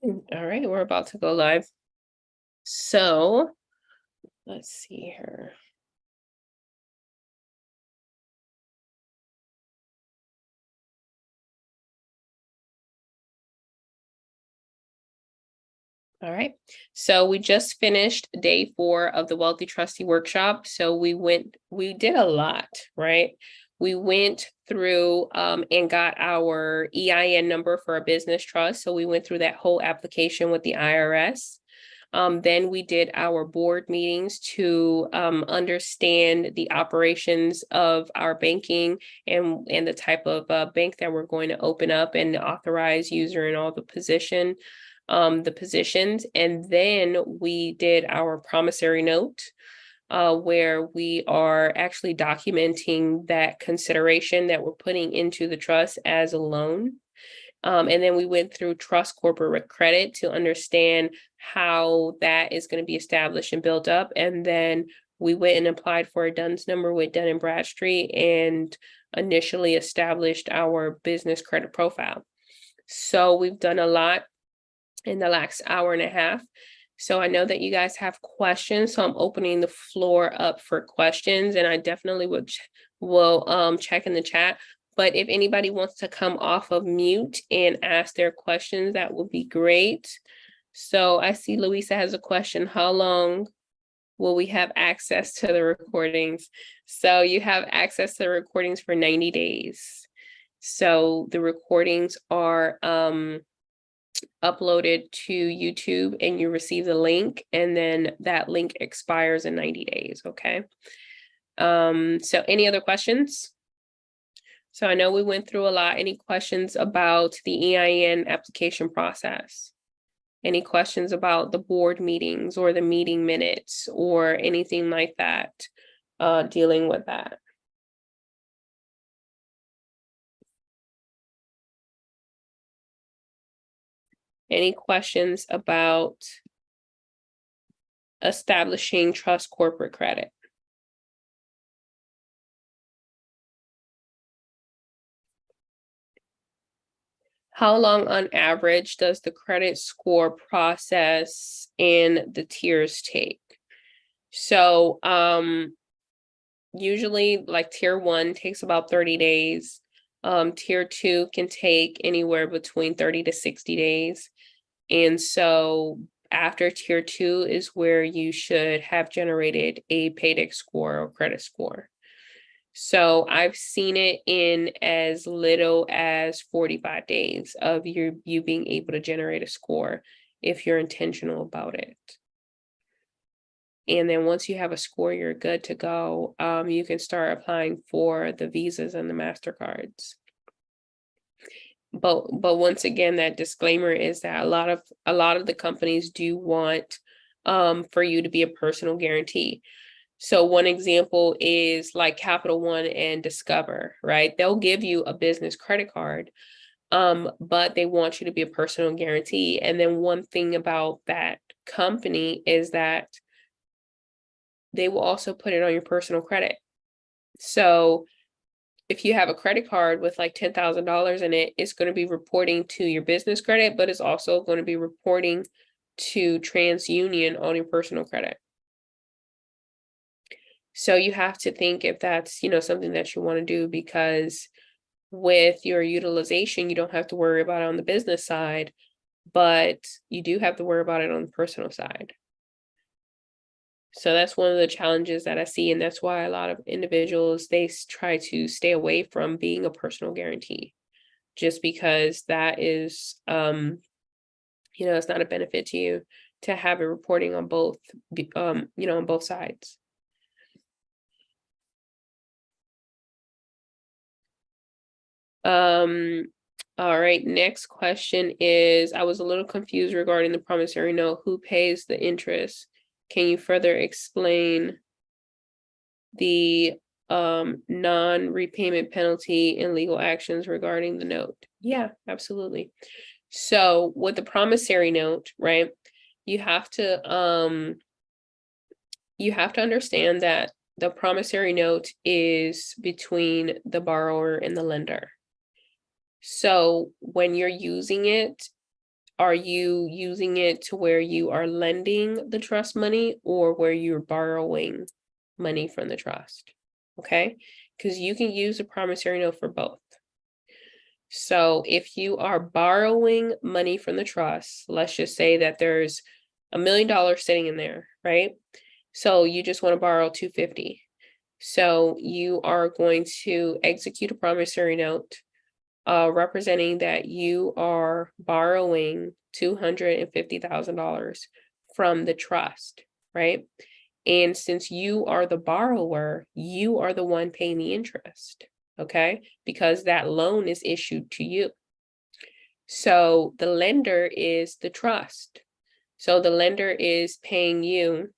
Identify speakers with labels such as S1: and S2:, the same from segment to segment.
S1: All right, we're about to go live. So let's see here. All right, so we just finished day 4 of the Wealthy Trustee Workshop. So we did a lot, right? We went through and got our EIN number for a business trust. So we went through that whole application with the IRS. Then we did our board meetings to understand the operations of our banking and the type of bank that we're going to open up and the authorized user and all the positions. And then we did our promissory note, where we are actually documenting that consideration that we're putting into the trust as a loan. And then we went through trust corporate credit to understand how that is going to be established and built up. And then we went and applied for a DUNS number with Dun & Bradstreet and initially established our business credit profile. So we've done a lot in the last hour and a half. So I know that you guys have questions. So I'm opening the floor up for questions, and I definitely will check in the chat. But if anybody wants to come off of mute and ask their questions, that would be great. So I see Louisa has a question. How long will we have access to the recordings? So you have access to the recordings for 90 days. So the recordings are uploaded to YouTube and you receive the link, and then that link expires in 90 days, okay? So any other questions? So I know we went through a lot. Any questions about the EIN application process? Any questions about the board meetings or the meeting minutes or anything like that, dealing with that? Any questions about establishing trust corporate credit? How long on average does the credit score process and the tiers take? So usually like tier 1 takes about 30 days. Tier 2 can take anywhere between 30 to 60 days. And so after tier 2 is where you should have generated a paydex score or credit score. So I've seen it in as little as 45 days of you being able to generate a score if you're intentional about it. And then once you have a score, you're good to go. You can start applying for the Visas and the MasterCards. But once again, that disclaimer is that a lot of the companies do want for you to be a personal guarantee. So one example is like Capital One and Discover, right? They'll give you a business credit card, but they want you to be a personal guarantee. And then one thing about that company is that they will also put it on your personal credit. So if you have a credit card with like $10,000 in it, it's going to be reporting to your business credit, but it's also going to be reporting to TransUnion on your personal credit. So you have to think if that's, something that you want to do, because with your utilization, you don't have to worry about it on the business side, but you do have to worry about it on the personal side. So that's one of the challenges that I see. And that's why a lot of individuals, they try to stay away from being a personal guarantee, just because that is, it's not a benefit to you to have it reporting on both, on both sides. All right, next question is, I was a little confused regarding the promissory note. Who pays the interest? Can you further explain the non-repayment penalty and legal actions regarding the note? Yeah, absolutely. So with the promissory note, right, you have to understand that the promissory note is between the borrower and the lender. So when you're using it, Are you using it to where you are lending the trust money or where you're borrowing money from the trust? Okay, because you can use a promissory note for both. So if you are borrowing money from the trust, let's just say that there's $1 million sitting in there, right? So you just want to borrow 250. So you are going to execute a promissory note representing that you are borrowing $250,000 from the trust, right? And since you are the borrower, you are the one paying the interest, okay? Because that loan is issued to you. So the lender is the trust. So the lender is paying you,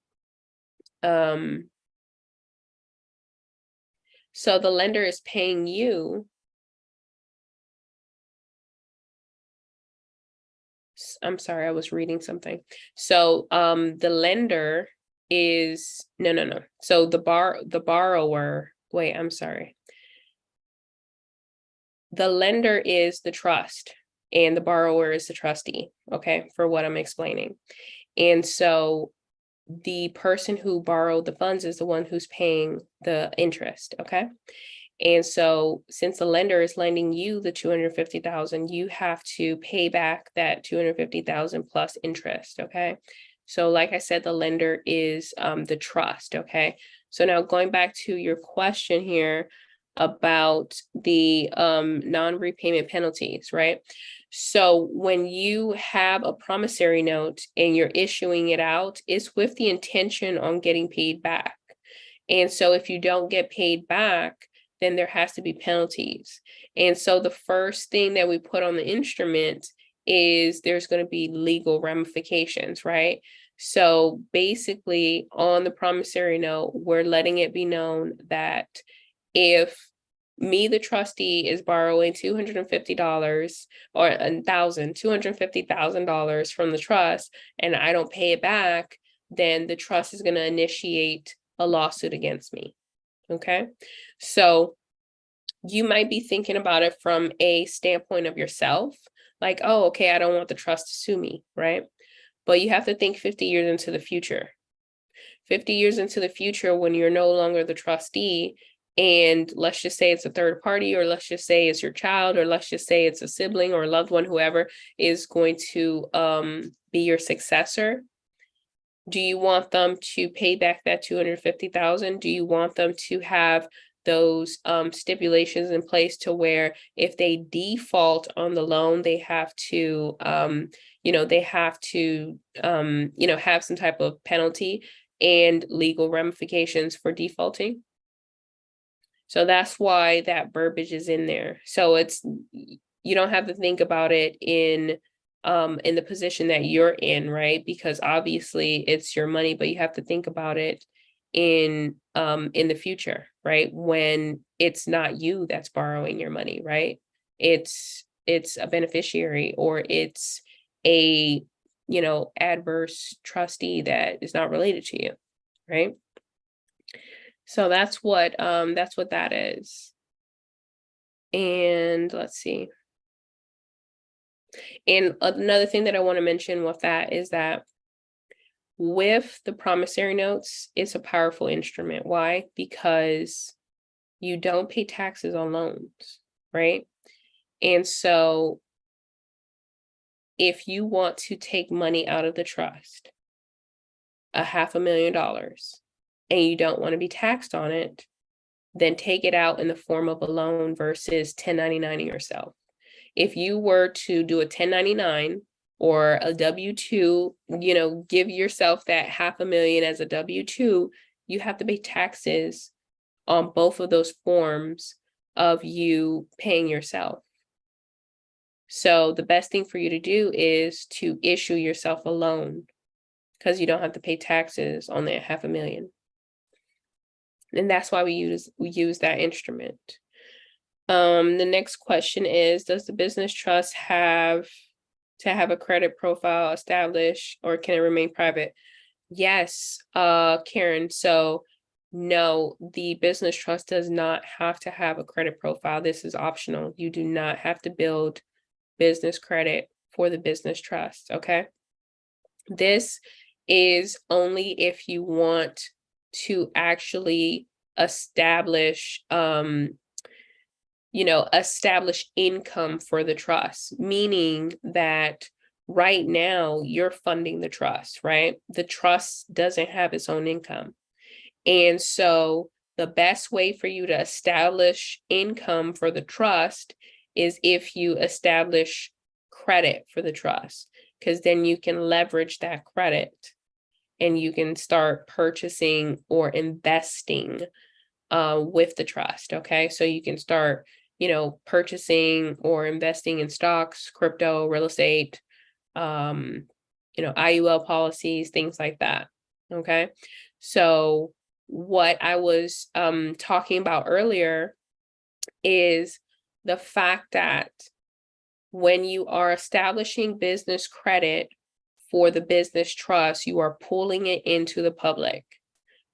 S1: so the lender is paying you, I'm sorry, I was reading something. So the lender is, no. So the borrower, wait, I'm sorry. The lender is the trust and the borrower is the trustee, okay, for what I'm explaining. And so the person who borrowed the funds is the one who's paying the interest, okay? And so since the lender is lending you the 250,000, you have to pay back that 250,000 plus interest, okay? So like I said, the lender is the trust, okay? So now going back to your question here about the non-repayment penalties, right? So when you have a promissory note and you're issuing it out, it's with the intention on getting paid back. And so if you don't get paid back, then there has to be penalties. And so the first thing that we put on the instrument is there's going to be legal ramifications, right? So basically on the promissory note, we're letting it be known that if me, the trustee, is borrowing $250 or $250,000 from the trust and I don't pay it back, then the trust is going to initiate a lawsuit against me. Okay, so you might be thinking about it from a standpoint of yourself, like, oh, okay, I don't want the trust to sue me, right? But you have to think 50 years into the future. 50 years into the future, when you're no longer the trustee, and let's just say it's a third party, or let's just say it's your child, or let's just say it's a sibling or a loved one, whoever is going to be your successor. Do you want them to pay back that 250,000? Do you want them to have those stipulations in place to where if they default on the loan, they have to, they have to, have some type of penalty and legal ramifications for defaulting? So that's why that verbiage is in there. So you don't have to think about it in the position that you're in, right? Because obviously it's your money, but you have to think about it in the future, right? When it's not you that's borrowing your money, right? It's a beneficiary, or it's a adverse trustee that is not related to you, right? So that's what that is. And let's see. And another thing that I want to mention with that is that with the promissory notes, it's a powerful instrument. Why? Because you don't pay taxes on loans, right? And so if you want to take money out of the trust, $500,000, and you don't want to be taxed on it, then take it out in the form of a loan versus 1099ing yourself. If you were to do a 1099 or a W-2, give yourself that $500,000 as a W-2, you have to pay taxes on both of those forms of you paying yourself. So the best thing for you to do is to issue yourself a loan, because you don't have to pay taxes on that $500,000. And that's why we use that instrument. The next question is, does the business trust have to have a credit profile established, or can it remain private? Yes, Karen. So no, the business trust does not have to have a credit profile. This is optional. You do not have to build business credit for the business trust, okay? This is only if you want to actually establish, establish income for the trust, meaning that right now you're funding the trust, right? The trust doesn't have its own income. And so the best way for you to establish income for the trust is if you establish credit for the trust, because then you can leverage that credit and you can start purchasing or investing with the trust. Okay. So you can start, purchasing or investing in stocks, crypto, real estate, IUL policies, things like that. Okay. So what I was talking about earlier is the fact that when you are establishing business credit for the business trust, you are pulling it into the public.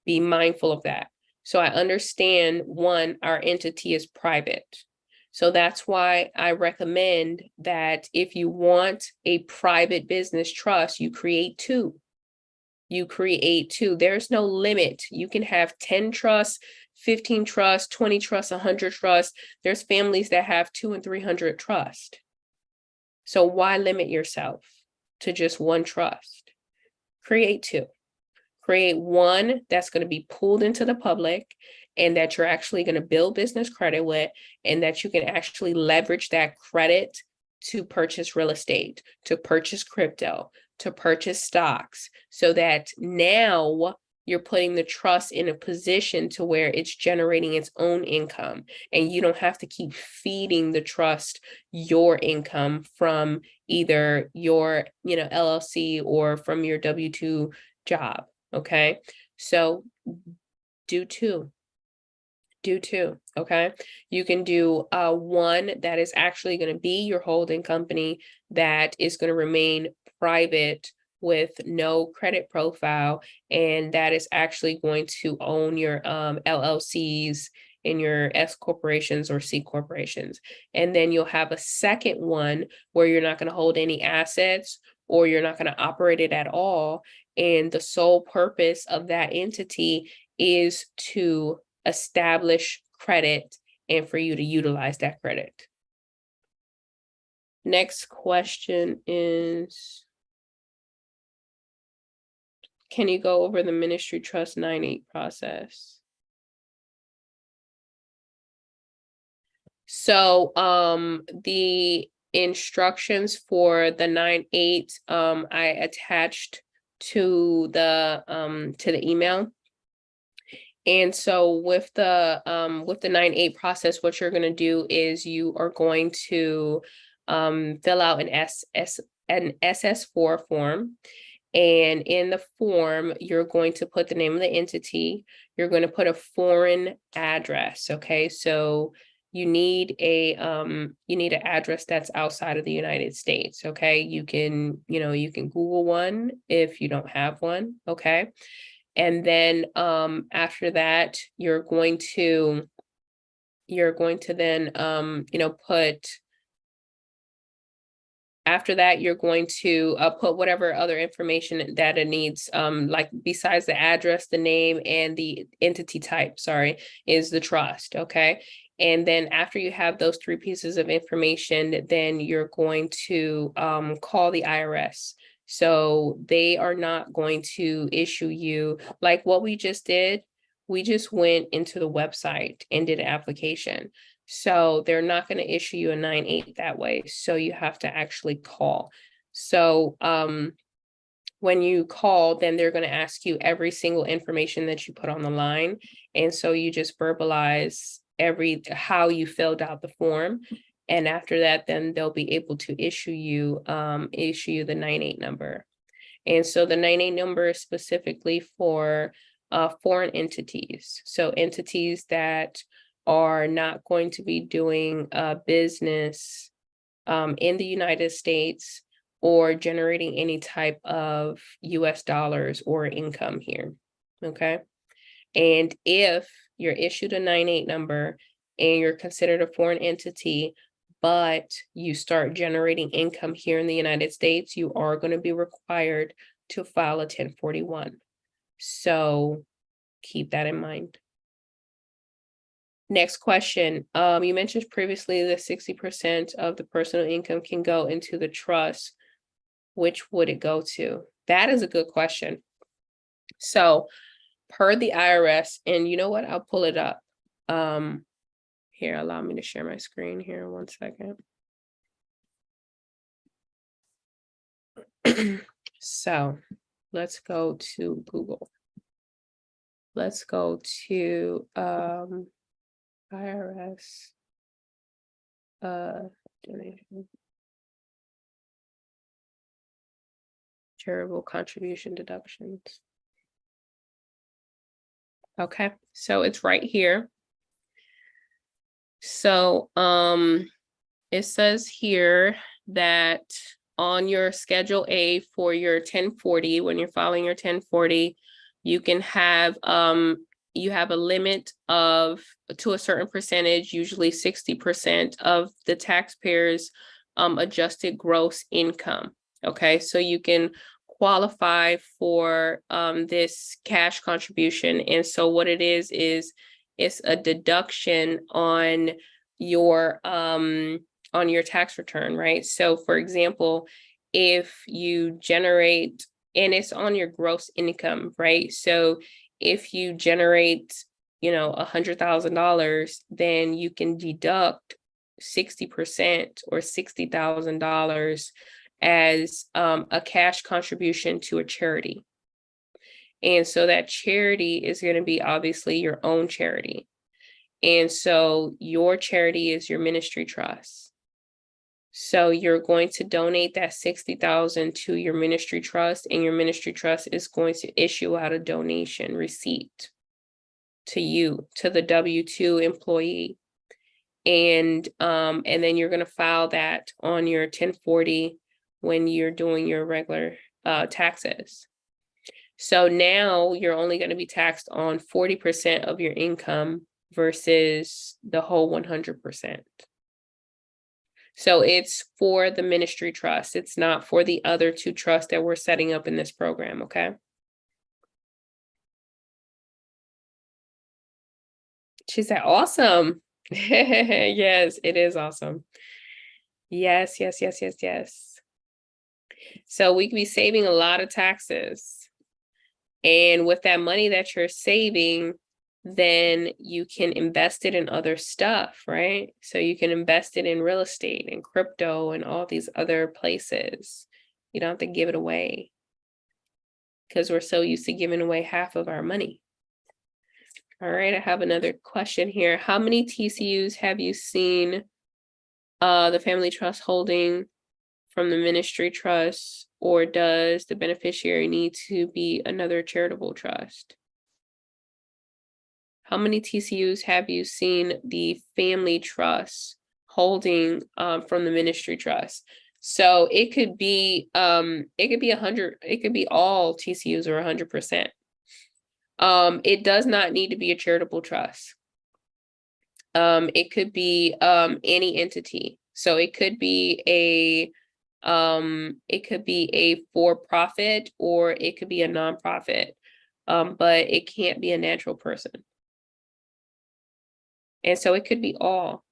S1: Be mindful of that. So I understand, one, our entity is private. So that's why I recommend that if you want a private business trust, you create two. There's no limit. You can have 10 trusts, 15 trusts, 20 trusts, 100 trusts. There's families that have 200 and 300 trusts. So why limit yourself to just one trust? Create two. Create one that's going to be pulled into the public and that you're actually going to build business credit with, and that you can actually leverage that credit to purchase real estate, to purchase crypto, to purchase stocks, so that now you're putting the trust in a position to where it's generating its own income, and you don't have to keep feeding the trust your income from either your, LLC or from your W-2 job. Okay. So do two. Okay. You can do one that is actually going to be your holding company that is going to remain private with no credit profile, and that is actually going to own your LLCs and your S corporations or C corporations. And then you'll have a second one where you're not going to hold any assets, or you're not going to operate it at all. And the sole purpose of that entity is to establish credit and for you to utilize that credit. Next question is, can you go over the Ministry Trust 9(8) process? So the instructions for the 9(8) I attached to the email. And so with the 9(8) process, what you're going to do is you are going to fill out an SS4 form. And in the form, you're going to put the name of the entity. You're going to put a foreign address. Okay, so you need an address that's outside of the United States. Okay, you can Google one if you don't have one. Okay, and then after that, you're going to then put. After that, you're going to put whatever other information that it needs, like besides the address, the name, and the entity type, is the trust, okay? And then after you have those three pieces of information, then you're going to call the IRS. So they are not going to issue you, like what we just did. We just went into the website and did an application. So they're not going to issue you a 9(8) that way. So you have to actually call. So when you call, then they're going to ask you every single information that you put on the line. And so you just verbalize how you filled out the form. And after that, then they'll be able to issue you the 9(8) number. And so the 9(8) number is specifically for foreign entities. So entities that are not going to be doing business in the United States or generating any type of US dollars or income here. Okay. And if you're issued a 9(8) number and you're considered a foreign entity, but you start generating income here in the United States, you are going to be required to file a 1041. So keep that in mind. Next question. You mentioned previously that 60% of the personal income can go into the trust. Which would it go to? That is a good question. So per the IRS, and you know what? I'll pull it up. Here, allow me to share my screen here 1 second. So let's go to Google. Let's go to IRS donation, charitable contribution deductions. Okay, so it's right here. So it says here that on your Schedule A for your 1040, when you're filing your 1040, you can have you have a limit of to a certain percentage, usually 60% of the taxpayer's adjusted gross income. Okay, so you can qualify for this cash contribution. And so what it is it's a deduction on your tax return, right? So for example, if you generate, and it's on your gross income, right? So if you generate, you know, $100,000, then you can deduct 60% or $60,000 as a cash contribution to a charity. And so that charity is going to be obviously your own charity. And so your charity is your ministry trust. So you're going to donate that $60,000 to your ministry trust, and your ministry trust is going to issue out a donation receipt to you, to the W-2 employee. And then you're going to file that on your 1040 when you're doing your regular taxes. So now you're only going to be taxed on 40% of your income versus the whole 100%. So it's for the ministry trust. It's not for the other two trusts that we're setting up in this program, okay? She said, awesome. Yes, it is awesome. Yes, yes, yes, yes, yes. So we could be saving a lot of taxes. And with that money that you're saving, then you can invest it in other stuff, right? So you can invest it in real estate and crypto and all these other places. You don't have to give it away because we're so used to giving away half of our money. All right, I have another question here. How many TCUs have you seen the family trust holding from the ministry trust, or does the beneficiary need to be another charitable trust? How many TCUs have you seen the family trust holding from the ministry trust? So it could be 100, it could be all TCUs or 100%. It does not need to be a charitable trust. It could be any entity. So it could be a for-profit, or it could be a nonprofit, but it can't be a natural person. And so it could be all,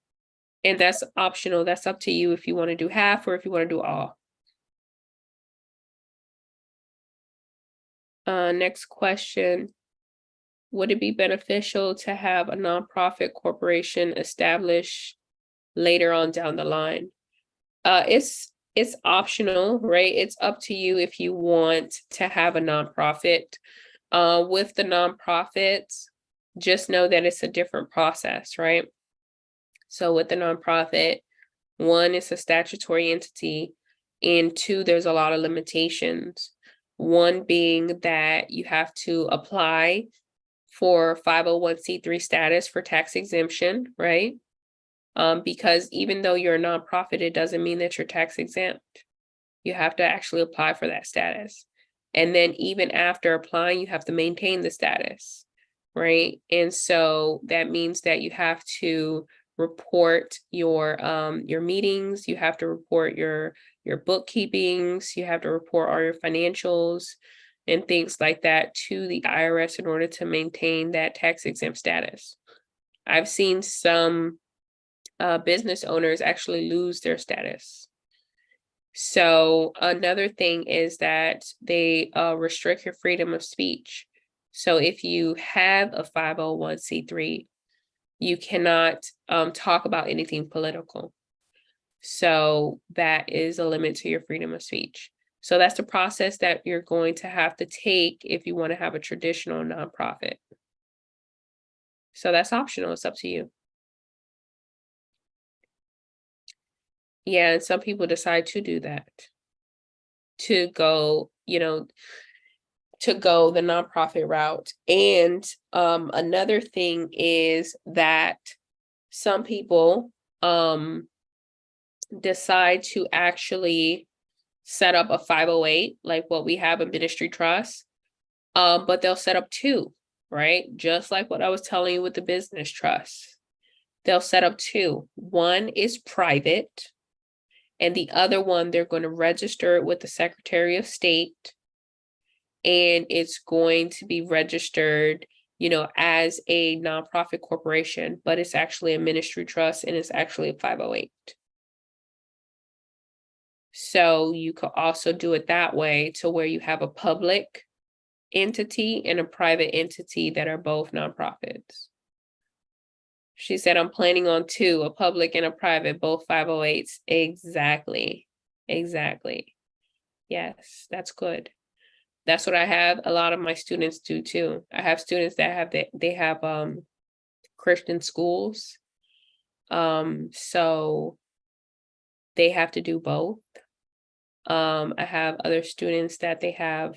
S1: and that's optional. That's up to you if you want to do half or if you want to do all. Next question. Would it be beneficial to have a nonprofit corporation established later on down the line? It's optional, right? It's up to you if you want to have a nonprofit. With the nonprofits, just know that it's a different process, right? So with the nonprofit, one, it's a statutory entity, and two, there's a lot of limitations. One being that you have to apply for 501c3 status for tax exemption, right? Because even though you're a nonprofit, it doesn't mean that you're tax exempt. You have to actually apply for that status. And then even after applying, you have to maintain the status, right? And so that means that you have to report your meetings, you have to report your bookkeepings, you have to report all your financials and things like that to the IRS in order to maintain that tax exempt status. I've seen some business owners actually lose their status. So another thing is that they restrict your freedom of speech. So if you have a 501c3, you cannot talk about anything political. So that is a limit to your freedom of speech. So that's the process that you're going to have to take if you want to have a traditional nonprofit. So that's optional, it's up to you. Yeah, and some people decide to do that, to go, to go the nonprofit route. And another thing is that some people decide to actually set up a 508, like what we have, a ministry trust, but they'll set up two, right? Just like what I was telling you with the business trust. They'll set up two. One is private, and the other one, they're going to register it with the Secretary of State, and it's going to be registered, as a nonprofit corporation, but it's actually a ministry trust and it's actually a 508. So you could also do it that way, to where you have a public entity and a private entity that are both nonprofits. She said, I'm planning on two, a public and a private, both 508s. Exactly. Yes, that's good. That's what I have a lot of my students do too. I have students that have Christian schools. So they have to do both. I have other students that they have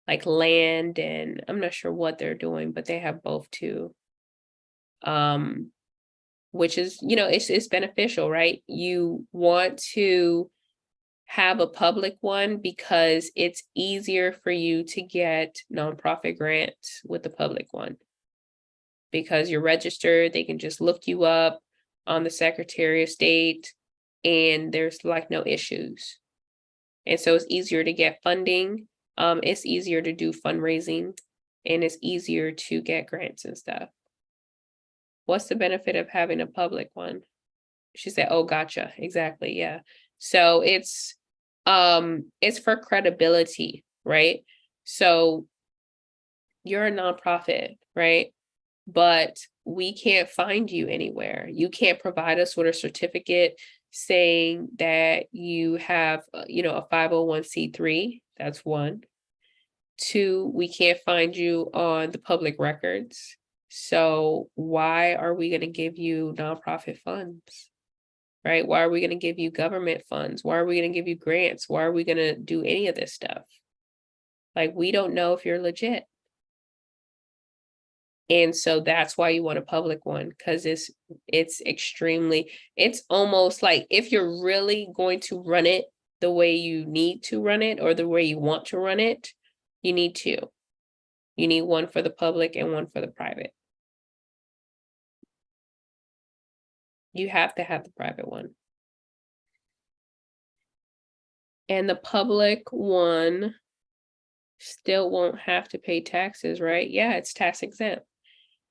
S1: like land, and I'm not sure what they're doing, but they have both too. Which is, it's beneficial, right? You want to have a public one because it's easier for you to get nonprofit grants with the public one. Because you're registered, they can just look you up on the Secretary of State, and there's like no issues. And so it's easier to get funding. It's easier to do fundraising, and it's easier to get grants and stuff. What's the benefit of having a public one? She said, oh, gotcha. Exactly. Yeah. So it's for credibility, right? So you're a nonprofit, right? But we can't find you anywhere. You can't provide us with a certificate saying that you have, a 501c3. That's one. Two, we can't find you on the public records. So why are we going to give you nonprofit funds, right? Why are we going to give you government funds? Why are we going to give you grants? Why are we going to do any of this stuff? Like, we don't know if you're legit. And so that's why you want a public one, because it's almost like, if you're really going to run it the way you need to run it, or the way you want to run it, you need two. You need one for the public and one for the private. You have to have the private one. And the public one still won't have to pay taxes, right? Yeah, it's tax exempt.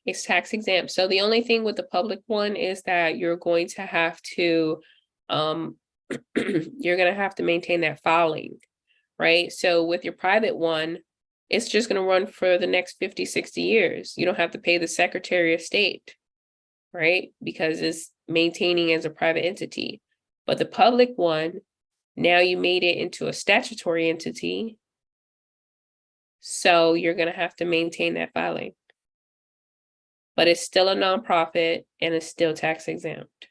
S1: It's tax exempt. So the only thing with the public one is that you're going to have to, you're going to have to maintain that filing, right? So with your private one, it's just going to run for the next 50, 60 years. You don't have to pay the Secretary of State, right? Because it's maintaining as a private entity. But the public one, now you made it into a statutory entity. So you're going to have to maintain that filing. But it's still a nonprofit and it's still tax exempt.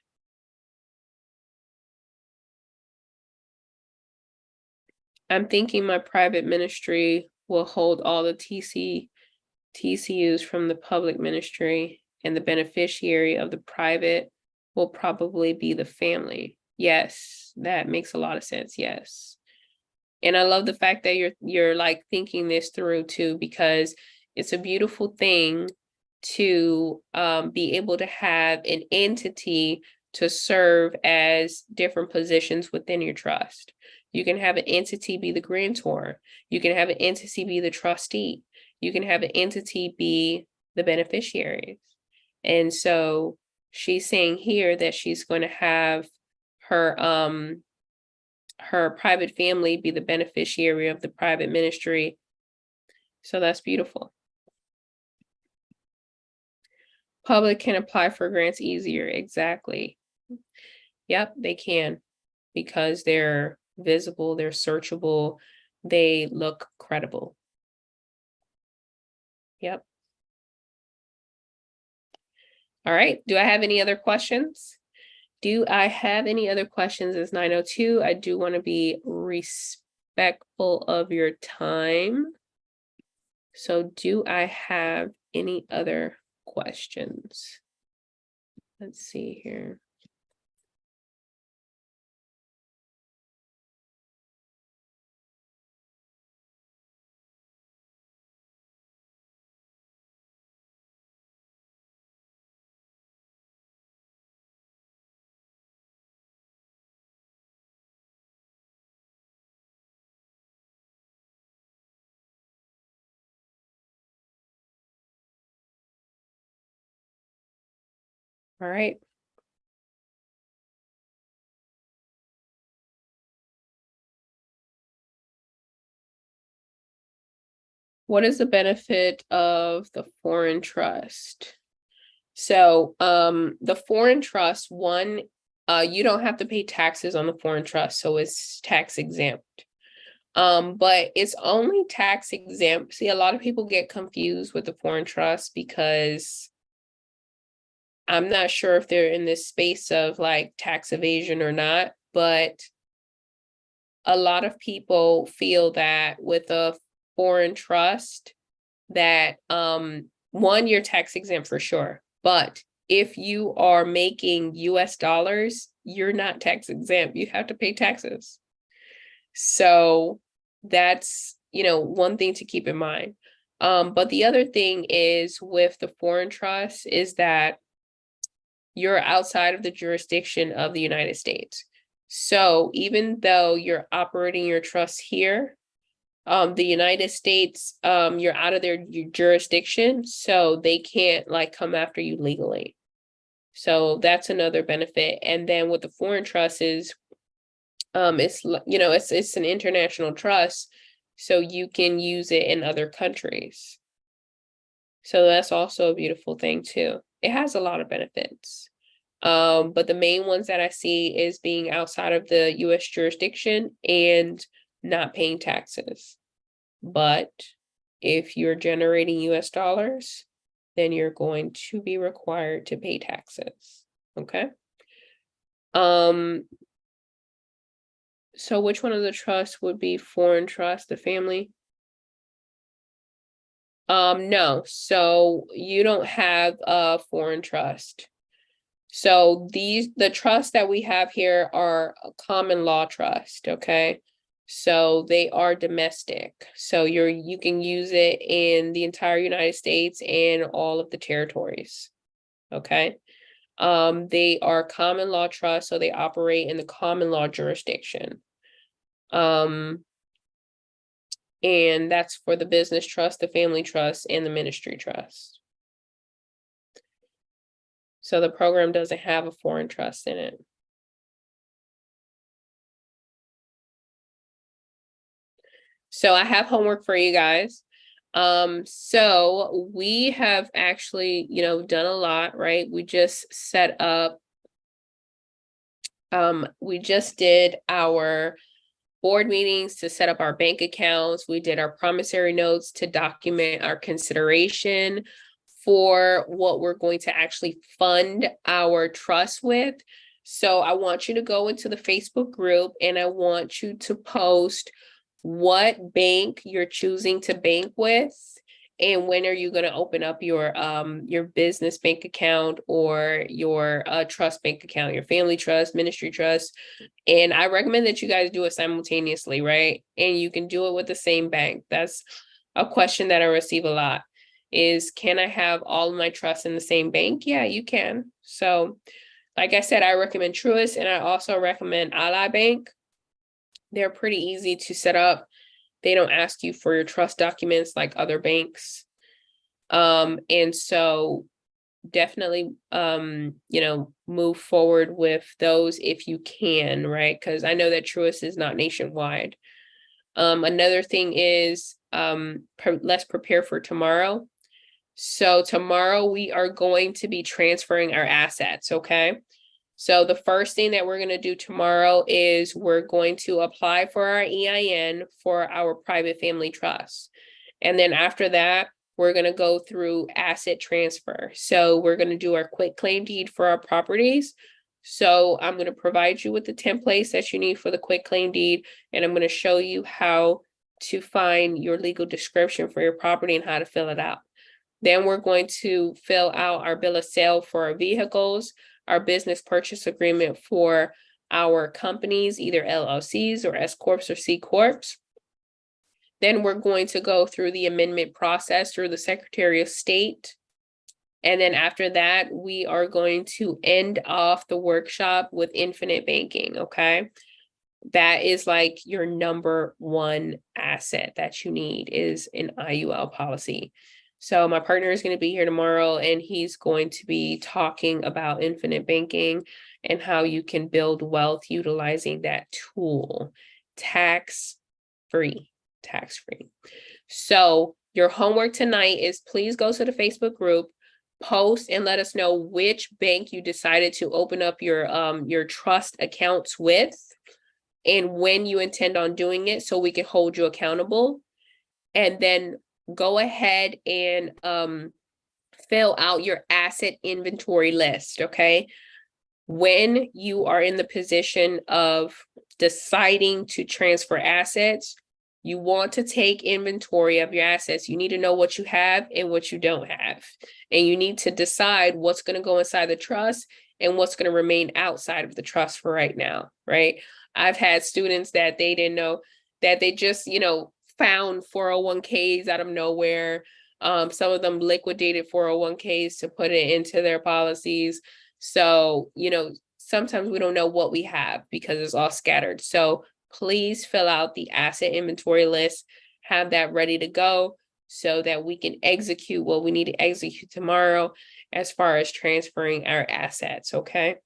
S1: I'm thinking my private ministry will hold all the TCUs from the public ministry, and the beneficiary of the private will probably be the family. Yes, that makes a lot of sense. Yes. And I love the fact that you're like thinking this through too, because it's a beautiful thing to be able to have an entity to serve as different positions within your trust. You can have an entity be the grantor. You can have an entity be the trustee. You can have an entity be the beneficiaries. And so she's saying here that she's going to have her private family be the beneficiary of the private ministry. So that's beautiful. Public can apply for grants easier. Exactly. Yep, they can, because they're visible, they're searchable, they look credible. Yep. All right. Do I have any other questions? Do I have any other questions? It's 9:02. I do want to be respectful of your time. So do I have any other questions? Let's see here. All right. What is the benefit of the foreign trust? So, the foreign trust, one, you don't have to pay taxes on the foreign trust, so it's tax exempt. But it's only tax exempt. See, a lot of people get confused with the foreign trust because I'm not sure if they're in this space of like tax evasion or not, but a lot of people feel that with a foreign trust that one, you're tax exempt for sure, but if you are making US dollars, you're not tax exempt. You have to pay taxes. So that's, one thing to keep in mind. But the other thing is with the foreign trust is that you're outside of the jurisdiction of the United States. So even though you're operating your trust here, the United States, you're out of their jurisdiction, so they can't like come after you legally. So that's another benefit. And then with the foreign trust is, it's an international trust, so you can use it in other countries. So that's also a beautiful thing too. It has a lot of benefits. But the main ones that I see is being outside of the US jurisdiction and not paying taxes. But if you're generating US dollars, then you're going to be required to pay taxes. Okay. So which one of the trusts would be foreign trust, the family? No, so you don't have a foreign trust. So the trusts that we have here are a common law trust, okay? So they are domestic. So you can use it in the entire United States and all of the territories. Okay. They are common law trusts, so they operate in the common law jurisdiction. And that's for the business trust, the family trust, and the ministry trust. So the program doesn't have a foreign trust in it. So I have homework for you guys. So we have actually, done a lot, right? We just set up, we just did our board meetings to set up our bank accounts. We did our promissory notes to document our consideration for what we're going to actually fund our trust with. So I want you to go into the Facebook group and I want you to post what bank you're choosing to bank with and when are you going to open up your business bank account or your trust bank account, your family trust, ministry trust. And I recommend that you guys do it simultaneously, right? And you can do it with the same bank. That's a question that I receive a lot. is, can I have all of my trusts in the same bank? Yeah, you can. So like I said, I recommend Truist, and I also recommend Ally Bank. They're pretty easy to set up. They don't ask you for your trust documents like other banks. And so definitely, move forward with those if you can, right? Because I know that Truist is not nationwide. Another thing is, let's prepare for tomorrow. So tomorrow we are going to be transferring our assets, okay? So the first thing that we're going to do tomorrow is we're going to apply for our EIN for our private family trust. And then after that, we're going to go through asset transfer. So we're going to do our quit claim deed for our properties. So I'm going to provide you with the templates that you need for the quit claim deed, and I'm going to show you how to find your legal description for your property and how to fill it out. Then we're going to fill out our bill of sale for our vehicles, our business purchase agreement for our companies, either LLCs or S Corps or C Corps. Then we're going to go through the amendment process through the Secretary of State. And then after that, we are going to end off the workshop with infinite banking, okay? That is like your number one asset that you need is an IUL policy. So my partner is going to be here tomorrow, and he's going to be talking about infinite banking and how you can build wealth utilizing that tool, tax-free. So your homework tonight is please go to the Facebook group, post, and let us know which bank you decided to open up your trust accounts with and when you intend on doing it so we can hold you accountable. And then go ahead and fill out your asset inventory list, okay? When you are in the position of deciding to transfer assets, you want to take inventory of your assets. You need to know what you have and what you don't have. And you need to decide what's going to go inside the trust and what's going to remain outside of the trust for right now, right? I've had students that they didn't know, that they just, found 401ks out of nowhere. Some of them liquidated 401ks to put it into their policies. So, sometimes we don't know what we have because it's all scattered. So please fill out the asset inventory list, have that ready to go so that we can execute what we need to execute tomorrow as far as transferring our assets, okay?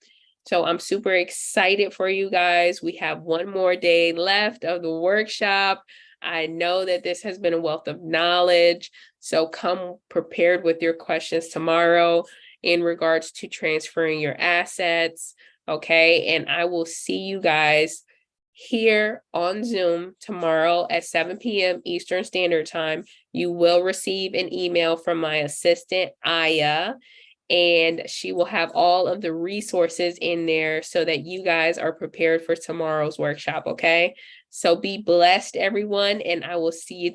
S1: So I'm super excited for you guys. We have one more day left of the workshop. I know that this has been a wealth of knowledge, so come prepared with your questions tomorrow in regards to transferring your assets, okay? And I will see you guys here on Zoom tomorrow at 7 p.m. Eastern Standard Time. You will receive an email from my assistant, Aya, and she will have all of the resources in there so that you guys are prepared for tomorrow's workshop, okay? So be blessed, everyone, and I will see you